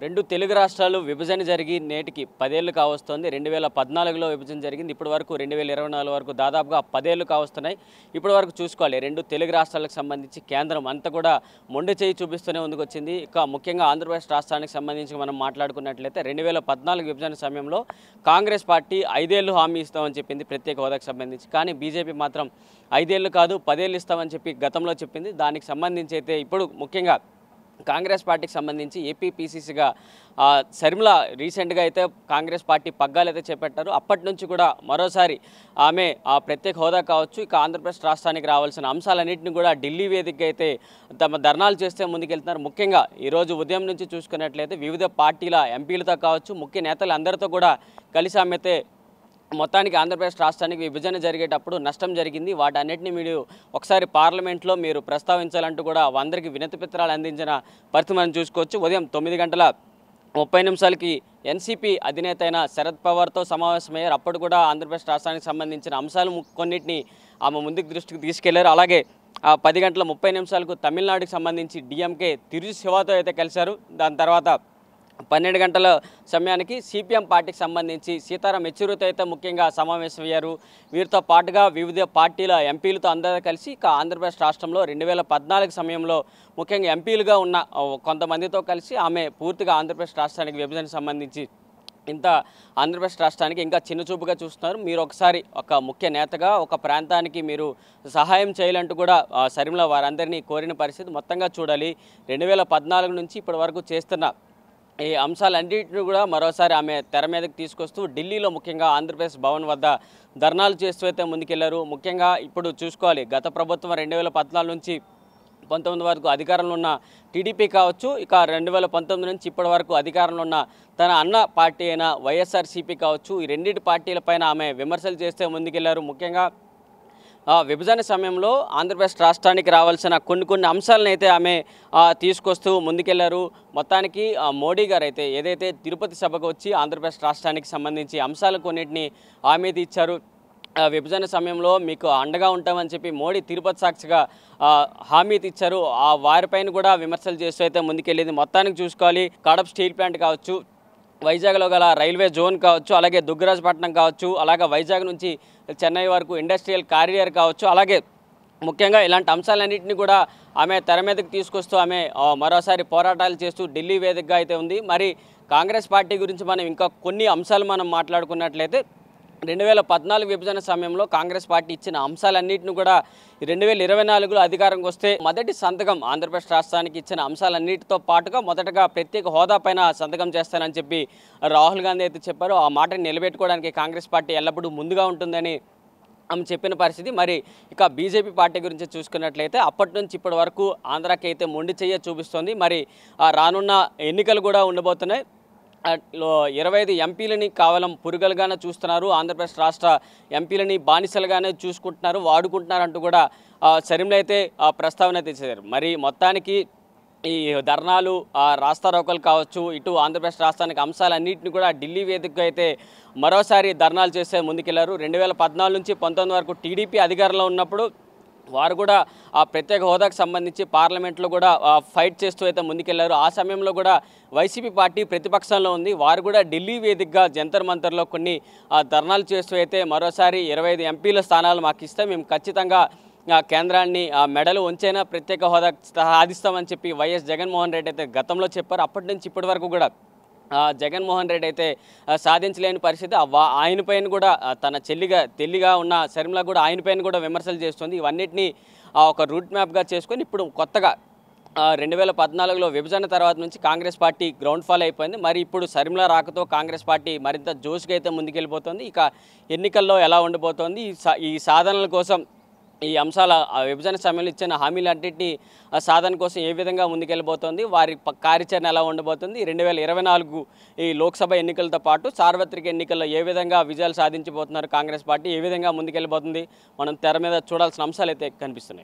రెండు తెలుగు రాష్ట్రాలు విభజన జరిగి నేటికి 10 ఏళ్లు కావస్తోంది. 2014లో విభజన జరిగింది. ఇప్పటి వరకు 2024 వరకు దాదాపుగా 10 ఏళ్లు కావస్తున్నాయి. ఇప్పటి వరకు చూసుకోవాలి రెండు తెలుగు రాష్ట్రాలకు సంబంధించి కేంద్రం అంతా కూడా మొండి చేయి చూపిస్తూనే ముందుకొచ్చింది. ఇక ముఖ్యంగా ఆంధ్రప్రదేశ్ రాష్ట్రానికి సంబంధించి మనం మాట్లాడుకున్నట్లయితే 2014 విభజన సమయంలో కాంగ్రెస్ పార్టీ 5 ఏళ్లు హామీ ఇస్తామని చెప్పింది ప్రత్యేక హోదాకు సంబంధించి. కానీ బీజేపీ మాత్రం 5 ఏళ్లు కాదు 10 ఏళ్లు ఇస్తామని చెప్పి గతంలో చెప్పింది. దానికి సంబంధించి అయితే ఇప్పుడు ముఖ్యంగా కాంగ్రెస్ పార్టీకి సంబంధించి ఏపీపీసీసీగా శర్మిల రీసెంట్గా అయితే కాంగ్రెస్ పార్టీ పగ్గాలు అయితే చేపట్టారు. అప్పటి నుంచి కూడా మరోసారి ఆమె ప్రత్యేక హోదా కావచ్చు, ఇక ఆంధ్రప్రదేశ్ రాష్ట్రానికి రావాల్సిన అంశాలన్నింటినీ కూడా ఢిల్లీ వేదికగా అయితే తమ ధర్నాలు చేస్తే ముందుకెళ్తున్నారు. ముఖ్యంగా ఈరోజు ఉదయం నుంచి చూసుకున్నట్లయితే వివిధ పార్టీల ఎంపీలతో కావచ్చు, ముఖ్య నేతలు అందరితో కూడా కలిసి ఆమె అయితే మొత్తానికి ఆంధ్రప్రదేశ్ రాష్ట్రానికి విభజన జరిగేటప్పుడు నష్టం జరిగింది, వాటన్నిటిని మీరు ఒకసారి పార్లమెంట్లో మీరు ప్రస్తావించాలంటూ కూడా అందరికీ వినతి పత్రాలు అందించిన పరిస్థితి మనం చూసుకోవచ్చు. ఉదయం 9:30 ఎన్సీపీ అధినేత అయిన శరద్ పవార్తో సమావేశమయ్యారు. అప్పుడు కూడా ఆంధ్రప్రదేశ్ రాష్ట్రానికి సంబంధించిన అంశాలు కొన్నిటిని ఆమె ముందుకు దృష్టికి తీసుకెళ్లారు. అలాగే 10:30 తమిళనాడుకు సంబంధించి డిఎంకే తిరుచి శివాతో అయితే కలిశారు. దాని తర్వాత 12 గంటల సమయానికి సిపిఎం పార్టీకి సంబంధించి సీతారాం యెచూరితో అయితే ముఖ్యంగా సమావేశమయ్యారు. వీరితో పాటుగా వివిధ పార్టీల ఎంపీలతో అందరూ కలిసి ఇక ఆంధ్రప్రదేశ్ రాష్ట్రంలో 2014 సమయంలో ముఖ్యంగా ఎంపీలుగా ఉన్న కొంతమందితో కలిసి ఆమె పూర్తిగా ఆంధ్రప్రదేశ్ రాష్ట్రానికి విభజనకు సంబంధించి ఇంత ఆంధ్రప్రదేశ్ రాష్ట్రానికి ఇంకా చిన్నచూపుగా చూస్తున్నారు, మీరు ఒకసారి ఒక ముఖ్య నేతగా ఒక ప్రాంతానికి మీరు సహాయం చేయాలంటూ కూడా శర్మిల వారందరినీ కోరిన పరిస్థితి. మొత్తంగా చూడాలి 2014 నుంచి ఇప్పటి వరకు చేస్తున్న ఈ అంశాలన్నింటినీ కూడా మరోసారి ఆమె తెర మీదకి తీసుకొస్తూ ఢిల్లీలో ముఖ్యంగా ఆంధ్రప్రదేశ్ భవన్ వద్ద ధర్నాలు చేస్తూ అయితే ముందుకెళ్లారు. ముఖ్యంగా ఇప్పుడు చూసుకోవాలి గత ప్రభుత్వం 2014 నుంచి 19 వరకు అధికారంలో ఉన్న టీడీపీ కావచ్చు, ఇక 2019 నుంచి ఇప్పటి వరకు అధికారంలో ఉన్న తన అన్న పార్టీ అయిన వైఎస్ఆర్సీపీ కావచ్చు, ఈ రెండింటి పార్టీలపైన ఆమె విమర్శలు చేస్తే ముందుకెళ్లారు. ముఖ్యంగా విభజన సమయంలో ఆంధ్రప్రదేశ్ రాష్ట్రానికి రావాల్సిన కొన్ని అంశాలను అయితే ఆమె తీసుకొస్తూ ముందుకెళ్లారు. మొత్తానికి మోడీ గారు అయితే ఏదైతే తిరుపతి సభకు వచ్చి ఆంధ్రప్రదేశ్ రాష్ట్రానికి సంబంధించి అంశాలు కొన్నిటిని హామీ ఇచ్చారు. విభజన సమయంలో మీకు అండగా ఉంటామని చెప్పి మోడీ తిరుపతి సాక్షిగా హామీ ఇచ్చారు. వారిపైన కూడా విమర్శలు చేస్తూ అయితే ముందుకెళ్ళింది. మొత్తానికి చూసుకోవాలి కడప స్టీల్ ప్లాంట్ కావచ్చు, వైజాగ్లో గల రైల్వే జోన్ కావచ్చు, అలాగే దుగ్గరాజపట్నం కావచ్చు, అలాగే వైజాగ్ నుంచి చెన్నై వరకు ఇండస్ట్రియల్ కారిడార్ కావచ్చు, అలాగే ముఖ్యంగా ఇలాంటి అంశాలన్నింటినీ కూడా ఆమె తెర మీదకి తీసుకొస్తూ ఆమె మరోసారి పోరాటాలు చేస్తూ ఢిల్లీ వేదికగా అయితే ఉంది. మరి కాంగ్రెస్ పార్టీ గురించి మనం ఇంకా కొన్ని అంశాలు మనం మాట్లాడుకున్నట్లయితే 2014 విభజన సమయంలో కాంగ్రెస్ పార్టీ ఇచ్చిన అంశాలన్నింటినీ కూడా 2024లో అధికారంకి వస్తే మొదటి సంతకం ఆంధ్రప్రదేశ్ రాష్ట్రానికి ఇచ్చిన అంశాలన్నిటితో పాటుగా మొదటగా ప్రత్యేక హోదా పైన సంతకం చేస్తానని చెప్పి రాహుల్ గాంధీ అయితే చెప్పారు. ఆ మాటని నిలబెట్టుకోవడానికి కాంగ్రెస్ పార్టీ ఎల్లప్పుడూ ముందుగా ఉంటుందని ఆమె చెప్పిన పరిస్థితి. మరి ఇక బీజేపీ పార్టీ గురించి చూసుకున్నట్లయితే అప్పటి నుంచి ఇప్పటి వరకు ఆంధ్రాకి అయితే మొండి చెయ్య చూపిస్తోంది. మరి రానున్న ఎన్నికలు కూడా ఉండబోతున్నాయి. 25 ఎంపీలని కేవలం పురుగులుగానే చూస్తున్నారు, ఆంధ్రప్రదేశ్ రాష్ట్ర ఎంపీలని బానిసలుగానే చూసుకుంటున్నారు, వాడుకుంటున్నారు అంటూ కూడా శర్మిల అయితే ప్రస్తావన చేశారు. మరి మొత్తానికి ఈ ధర్నాలు రాస్తారోకలు కావచ్చు, ఇటు ఆంధ్రప్రదేశ్ రాష్ట్రానికి అంశాలన్నింటినీ కూడా ఢిల్లీ వేదికగా అయితే మరోసారి ధర్నాలు చేసే ముందుకెళ్లారు. 2014 నుంచి 19 వరకు టీడీపీ అధికారంలో ఉన్నప్పుడు వారు కూడా ఆ ప్రత్యేక హోదాకు సంబంధించి పార్లమెంట్లో కూడా ఫైట్ చేస్తూ అయితే ముందుకెళ్లారు. ఆ సమయంలో కూడా వైసీపీ పార్టీ ప్రతిపక్షంలో ఉంది, వారు కూడా ఢిల్లీ వేదికగా జంతర్ మంతర్లో కొన్ని ధర్నాలు చేస్తూ అయితే మరోసారి 25 ఎంపీల స్థానాలు మాకు ఇస్తే మేము ఖచ్చితంగా కేంద్రాన్ని మెడలు ఉంచైనా ప్రత్యేక హోదా సాధిస్తామని చెప్పి వైఎస్ జగన్మోహన్ రెడ్డి అయితే గతంలో చెప్పారు. అప్పటి నుంచి ఇప్పటి వరకు కూడా జగన్మోహన్ రెడ్డి అయితే సాధించలేని పరిస్థితి. ఆయన పైన కూడా తన తెల్లిగా ఉన్న శర్మిల కూడా ఆయన పైన కూడా విమర్శలు చేస్తుంది. ఇవన్నిటినీ ఒక రూట్ మ్యాప్గా చేసుకొని ఇప్పుడు కొత్తగా 2014లో విభజన తర్వాత నుంచి కాంగ్రెస్ పార్టీ గ్రౌండ్ ఫాల్ అయిపోయింది. మరి ఇప్పుడు శర్మిల రాకతో కాంగ్రెస్ పార్టీ మరింత జోష్గా అయితే ముందుకెళ్ళిపోతుంది. ఇక ఎన్నికల్లో ఎలా ఉండబోతోంది, ఈ సాధనల కోసం ఈ అంశాల విభజన సమయంలో ఇచ్చిన హామీలన్నింటినీ సాధన కోసం ఏ విధంగా ముందుకెళ్ళబోతోంది, వారి కార్యాచరణ ఎలా ఉండబోతుంది, 2024 ఈ లోక్సభ ఎన్నికలతో పాటు సార్వత్రిక ఎన్నికల్లో ఏ విధంగా విజయాలు సాధించబోతున్నారు కాంగ్రెస్ పార్టీ, ఏ విధంగా ముందుకెళ్ళబోతుంది, మనం తెర మీద చూడాల్సిన అంశాలు అయితే కనిపిస్తున్నాయి.